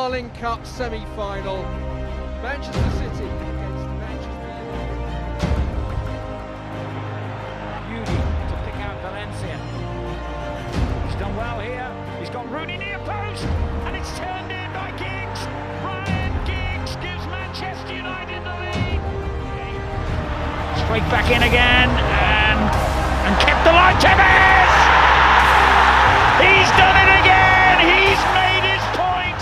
Carling Cup semi-final. Manchester City against Manchester United. Beauty to pick out Valencia. He's done well here. He's got Rooney near post, and it's turned in by Giggs. Ryan Giggs gives Manchester United the lead. Straight back in again, and kept the line. Tevez! He's done it again. He's made his point.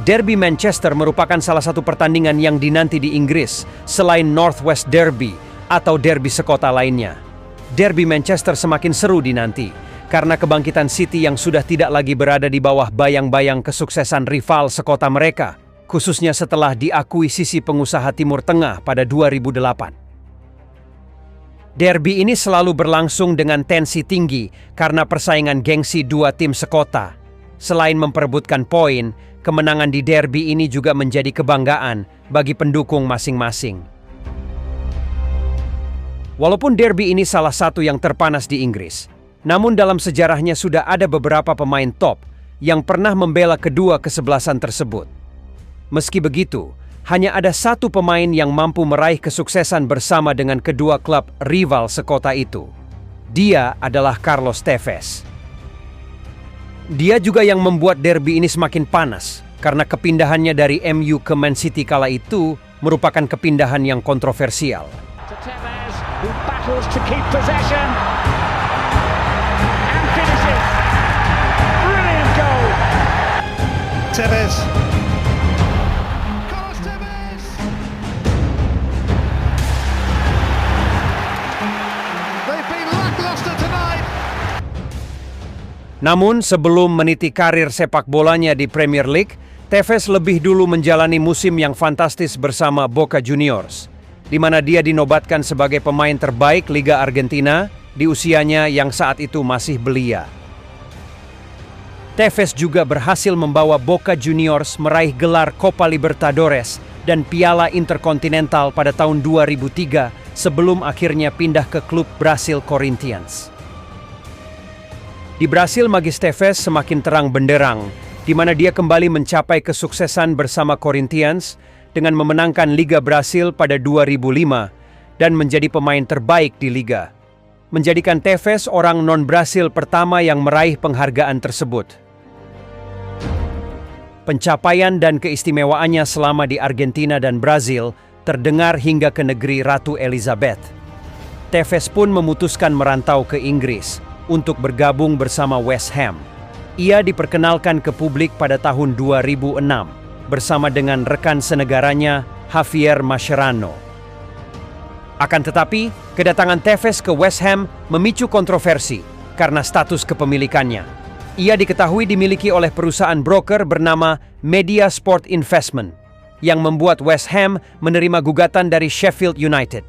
Derby Manchester merupakan salah satu pertandingan yang dinanti di Inggris selain Northwest Derby atau derby sekota lainnya. Derby Manchester semakin seru dinanti karena kebangkitan City yang sudah tidak lagi berada di bawah bayang-bayang kesuksesan rival sekota mereka, khususnya setelah diakuisisi pengusaha Timur Tengah pada 2008. Derby ini selalu berlangsung dengan tensi tinggi karena persaingan gengsi dua tim sekota. Selain memperebutkan poin, kemenangan di derby ini juga menjadi kebanggaan bagi pendukung masing-masing. Walaupun derby ini salah satu yang terpanas di Inggris, namun dalam sejarahnya sudah ada beberapa pemain top yang pernah membela kedua kesebelasan tersebut. Meski begitu, hanya ada satu pemain yang mampu meraih kesuksesan bersama dengan kedua klub rival sekota itu. Dia adalah Carlos Tevez. Dia juga yang membuat derby ini semakin panas karena kepindahannya dari MU ke Man City kala itu merupakan kepindahan yang kontroversial. To Tevez, who battles to keep possession and finishes. Brilliant goal. Tevez. Carlos Tevez. They've been lackluster tonight. Namun sebelum meniti karir sepak bolanya di Premier League, Tevez lebih dulu menjalani musim yang fantastis bersama Boca Juniors, di mana dia dinobatkan sebagai pemain terbaik Liga Argentina di usianya yang saat itu masih belia. Tevez juga berhasil membawa Boca Juniors meraih gelar Copa Libertadores dan Piala Intercontinental pada tahun 2003 sebelum akhirnya pindah ke klub Brasil Corinthians. Di Brasil, Magis Tevez semakin terang benderang, di mana dia kembali mencapai kesuksesan bersama Corinthians dengan memenangkan Liga Brasil pada 2005 dan menjadi pemain terbaik di Liga, menjadikan Tevez orang non-Brasil pertama yang meraih penghargaan tersebut. Pencapaian dan keistimewaannya selama di Argentina dan Brazil terdengar hingga ke negeri Ratu Elizabeth. Tevez pun memutuskan merantau ke Inggris untuk bergabung bersama West Ham. Ia diperkenalkan ke publik pada tahun 2006 bersama dengan rekan senegaranya Javier Mascherano. Akan tetapi, kedatangan Tevez ke West Ham memicu kontroversi karena status kepemilikannya. Ia diketahui dimiliki oleh perusahaan broker bernama Media Sport Investment yang membuat West Ham menerima gugatan dari Sheffield United.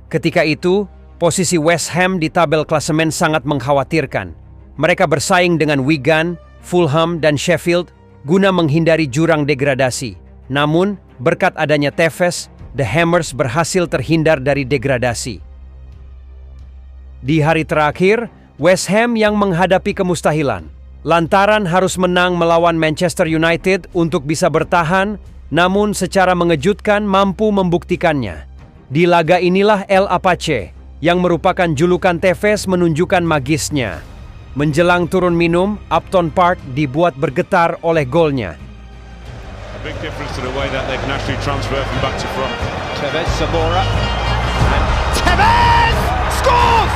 Ketika itu, posisi West Ham di tabel klasemen sangat mengkhawatirkan. Mereka bersaing dengan Wigan, Fulham, dan Sheffield guna menghindari jurang degradasi. Namun, berkat adanya Tevez, The Hammers berhasil terhindar dari degradasi. Di hari terakhir, West Ham yang menghadapi kemustahilan, lantaran harus menang melawan Manchester United untuk bisa bertahan, namun secara mengejutkan mampu membuktikannya. Di laga inilah El Apache, yang merupakan julukan Tevez, menunjukkan magisnya. Menjelang turun minum, Upton Park dibuat bergetar oleh golnya. A big difference to the way that they can actually transfer from back to front. Tevez, Zamora. And Tevez scores!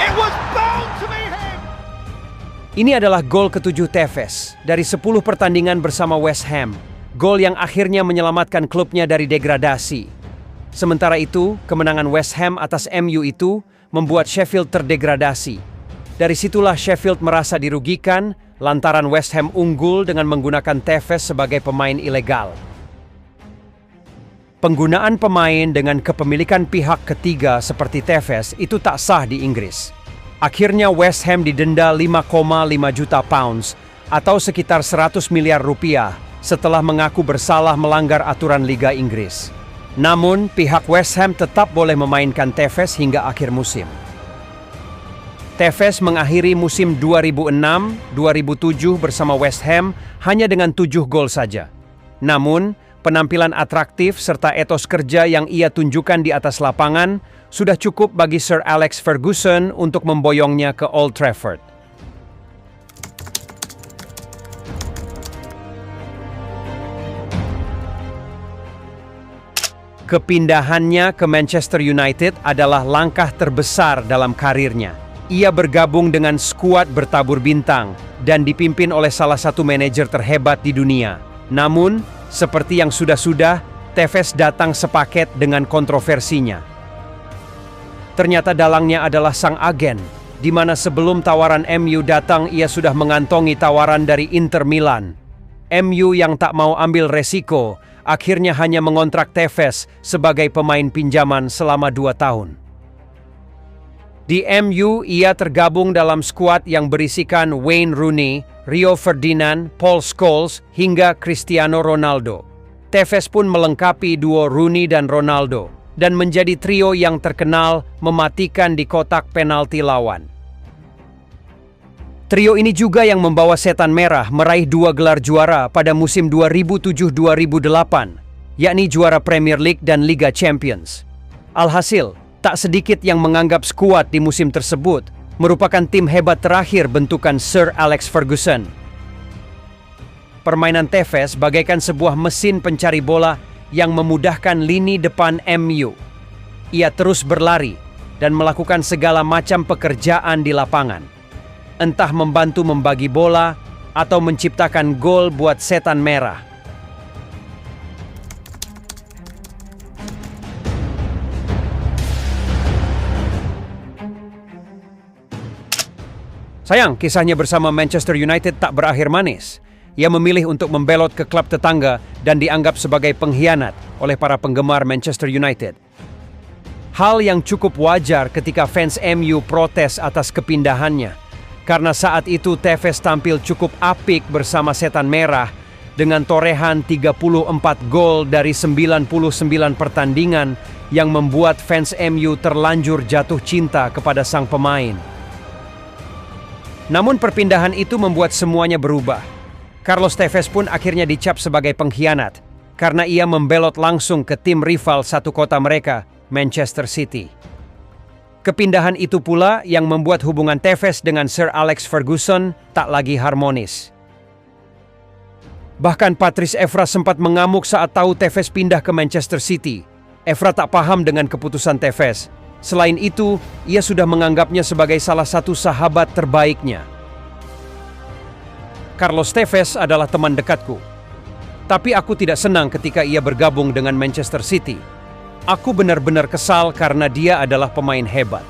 It was bound to be him! Ini adalah gol ke-7 Tevez dari 10 pertandingan bersama West Ham. Gol yang akhirnya menyelamatkan klubnya dari degradasi. Sementara itu, kemenangan West Ham atas MU itu membuat Sheffield terdegradasi. Dari situlah Sheffield merasa dirugikan lantaran West Ham unggul dengan menggunakan Tevez sebagai pemain ilegal. Penggunaan pemain dengan kepemilikan pihak ketiga seperti Tevez itu tak sah di Inggris. Akhirnya West Ham didenda 5,5 juta pounds atau sekitar 100 miliar rupiah setelah mengaku bersalah melanggar aturan Liga Inggris. Namun, pihak West Ham tetap boleh memainkan Tevez hingga akhir musim. Tevez mengakhiri musim 2006-2007 bersama West Ham hanya dengan 7 gol saja. Namun, penampilan atraktif serta etos kerja yang ia tunjukkan di atas lapangan sudah cukup bagi Sir Alex Ferguson untuk memboyongnya ke Old Trafford. Kepindahannya ke Manchester United adalah langkah terbesar dalam karirnya. Ia bergabung dengan skuad bertabur bintang dan dipimpin oleh salah satu manajer terhebat di dunia. Namun, seperti yang sudah-sudah, Tevez datang sepaket dengan kontroversinya. Ternyata dalangnya adalah sang agen, di mana sebelum tawaran MU datang ia sudah mengantongi tawaran dari Inter Milan. MU yang tak mau ambil resiko, akhirnya hanya mengontrak Tevez sebagai pemain pinjaman selama 2 tahun. Di MU, ia tergabung dalam skuad yang berisikan Wayne Rooney, Rio Ferdinand, Paul Scholes, hingga Cristiano Ronaldo. Tevez pun melengkapi duo Rooney dan Ronaldo, dan menjadi trio yang terkenal mematikan di kotak penalti lawan. Trio ini juga yang membawa Setan Merah meraih 2 gelar juara pada musim 2007-2008, yakni juara Premier League dan Liga Champions. Alhasil, tak sedikit yang menganggap skuad di musim tersebut merupakan tim hebat terakhir bentukan Sir Alex Ferguson. Permainan Tevez bagaikan sebuah mesin pencari bola yang memudahkan lini depan MU. Ia terus berlari dan melakukan segala macam pekerjaan di lapangan. Entah membantu membagi bola atau menciptakan gol buat Setan Merah. Sayang, kisahnya bersama Manchester United tak berakhir manis. Ia memilih untuk membelot ke klub tetangga dan dianggap sebagai pengkhianat oleh para penggemar Manchester United. Hal yang cukup wajar ketika fans MU protes atas kepindahannya, karena saat itu Tevez tampil cukup apik bersama Setan Merah dengan torehan 34 gol dari 99 pertandingan yang membuat fans MU terlanjur jatuh cinta kepada sang pemain. Namun perpindahan itu membuat semuanya berubah. Carlos Tevez pun akhirnya dicap sebagai pengkhianat karena ia membelot langsung ke tim rival satu kota mereka, Manchester City. Kepindahan itu pula yang membuat hubungan Tevez dengan Sir Alex Ferguson tak lagi harmonis. Bahkan Patrice Evra sempat mengamuk saat tahu Tevez pindah ke Manchester City. Evra tak paham dengan keputusan Tevez. Selain itu, ia sudah menganggapnya sebagai salah satu sahabat terbaiknya. Carlos Tevez adalah teman dekatku. Tapi aku tidak senang ketika ia bergabung dengan Manchester City. Aku benar-benar kesal karena dia adalah pemain hebat.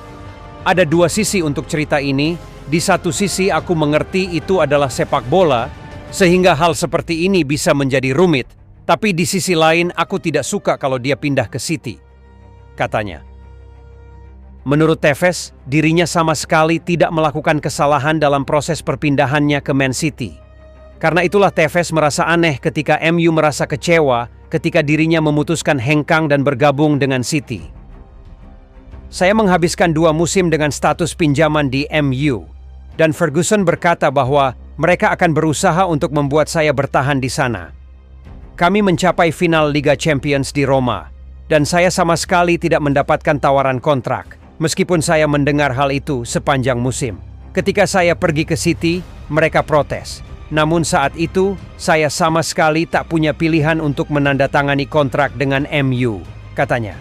Ada 2 sisi untuk cerita ini. Di satu sisi aku mengerti itu adalah sepak bola, sehingga hal seperti ini bisa menjadi rumit. Tapi di sisi lain aku tidak suka kalau dia pindah ke City, katanya. Menurut Tevez, dirinya sama sekali tidak melakukan kesalahan dalam proses perpindahannya ke Man City. Karena itulah Tevez merasa aneh ketika MU merasa kecewa ketika dirinya memutuskan hengkang dan bergabung dengan City. Saya menghabiskan 2 musim dengan status pinjaman di MU, dan Ferguson berkata bahwa mereka akan berusaha untuk membuat saya bertahan di sana. Kami mencapai final Liga Champions di Roma, dan saya sama sekali tidak mendapatkan tawaran kontrak. Meskipun saya mendengar hal itu sepanjang musim. Ketika saya pergi ke City, mereka protes. Namun saat itu, saya sama sekali tak punya pilihan untuk menandatangani kontrak dengan MU, katanya.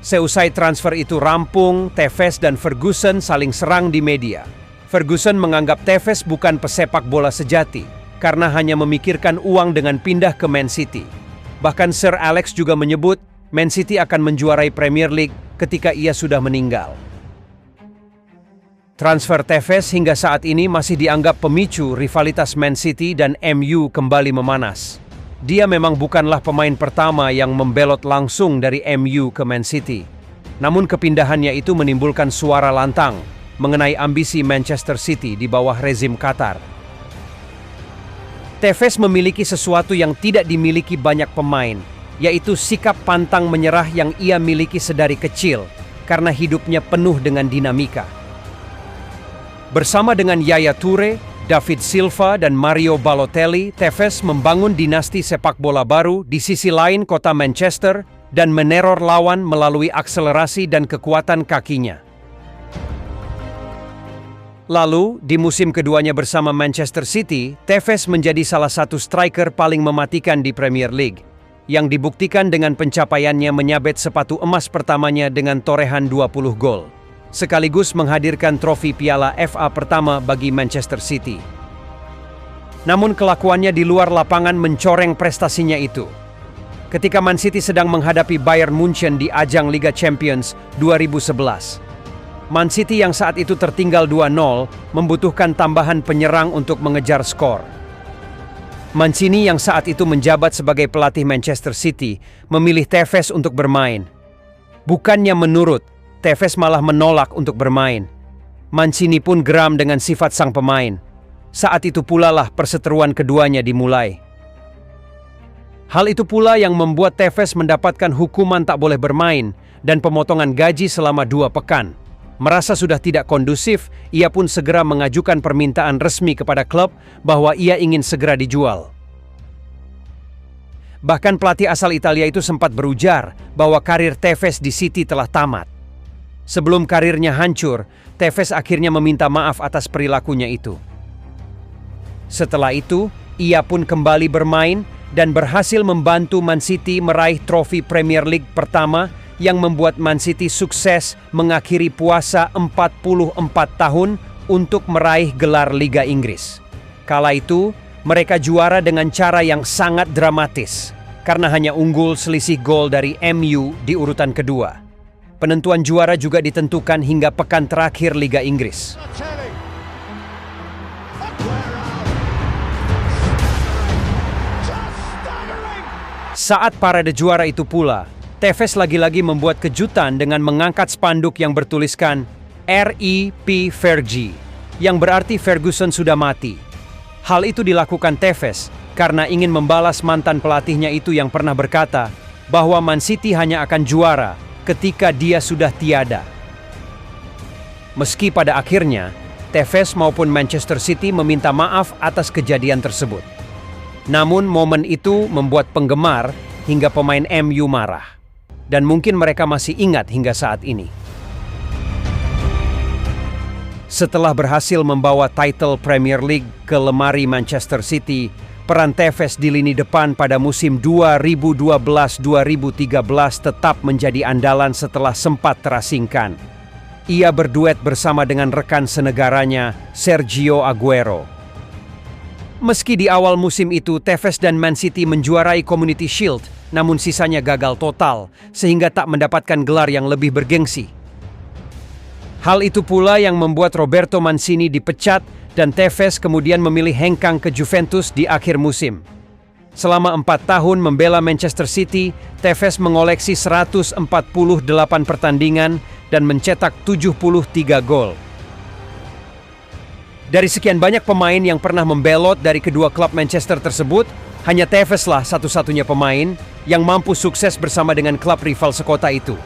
Seusai transfer itu rampung, Tevez dan Ferguson saling serang di media. Ferguson menganggap Tevez bukan pesepak bola sejati, karena hanya memikirkan uang dengan pindah ke Man City. Bahkan Sir Alex juga menyebut Man City akan menjuarai Premier League ketika ia sudah meninggal. Transfer Tevez hingga saat ini masih dianggap pemicu rivalitas Man City dan MU kembali memanas. Dia memang bukanlah pemain pertama yang membelot langsung dari MU ke Man City. Namun kepindahannya itu menimbulkan suara lantang mengenai ambisi Manchester City di bawah rezim Qatar. Tevez memiliki sesuatu yang tidak dimiliki banyak pemain, yaitu sikap pantang menyerah yang ia miliki sedari kecil karena hidupnya penuh dengan dinamika. Bersama dengan Yaya Toure, David Silva, dan Mario Balotelli, Tevez membangun dinasti sepak bola baru di sisi lain kota Manchester dan meneror lawan melalui akselerasi dan kekuatan kakinya. Lalu, di musim keduanya bersama Manchester City, Tevez menjadi salah satu striker paling mematikan di Premier League, yang dibuktikan dengan pencapaiannya menyabet sepatu emas pertamanya dengan torehan 20 gol. Sekaligus menghadirkan trofi Piala FA pertama bagi Manchester City. Namun kelakuannya di luar lapangan mencoreng prestasinya itu. Ketika Man City sedang menghadapi Bayern Munchen di ajang Liga Champions 2011. Man City yang saat itu tertinggal 2-0 membutuhkan tambahan penyerang untuk mengejar skor. Mancini yang saat itu menjabat sebagai pelatih Manchester City memilih Tevez untuk bermain. Bukannya menurut, Tevez malah menolak untuk bermain. Mancini pun geram dengan sifat sang pemain. Saat itu pula lah perseteruan keduanya dimulai. Hal itu pula yang membuat Tevez mendapatkan hukuman tak boleh bermain dan pemotongan gaji selama 2 pekan. Merasa sudah tidak kondusif, ia pun segera mengajukan permintaan resmi kepada klub bahwa ia ingin segera dijual. Bahkan pelatih asal Italia itu sempat berujar bahwa karir Tevez di City telah tamat. Sebelum karirnya hancur, Tevez akhirnya meminta maaf atas perilakunya itu. Setelah itu, ia pun kembali bermain dan berhasil membantu Man City meraih trofi Premier League pertama yang membuat Man City sukses mengakhiri puasa 44 tahun untuk meraih gelar Liga Inggris. Kala itu, mereka juara dengan cara yang sangat dramatis karena hanya unggul selisih gol dari MU di urutan kedua. Penentuan juara juga ditentukan hingga pekan terakhir Liga Inggris. Saat parade juara itu pula, Tevez lagi-lagi membuat kejutan dengan mengangkat spanduk yang bertuliskan RIP Fergie, yang berarti Ferguson sudah mati. Hal itu dilakukan Tevez karena ingin membalas mantan pelatihnya itu yang pernah berkata bahwa Man City hanya akan juara ketika dia sudah tiada. Meski pada akhirnya, Tevez maupun Manchester City meminta maaf atas kejadian tersebut. Namun momen itu membuat penggemar hingga pemain MU marah. Dan mungkin mereka masih ingat hingga saat ini. Setelah berhasil membawa title Premier League ke lemari Manchester City, peran Tevez di lini depan pada musim 2012-2013 tetap menjadi andalan setelah sempat terasingkan. Ia berduet bersama dengan rekan senegaranya, Sergio Aguero. Meski di awal musim itu Tevez dan Man City menjuarai Community Shield, namun sisanya gagal total, sehingga tak mendapatkan gelar yang lebih bergengsi. Hal itu pula yang membuat Roberto Mancini dipecat dan Tevez kemudian memilih hengkang ke Juventus di akhir musim. Selama 4 tahun membela Manchester City, Tevez mengoleksi 148 pertandingan dan mencetak 73 gol. Dari sekian banyak pemain yang pernah membelot dari kedua klub Manchester tersebut, hanya Tevez lah satu-satunya pemain yang mampu sukses bersama dengan klub rival sekota itu.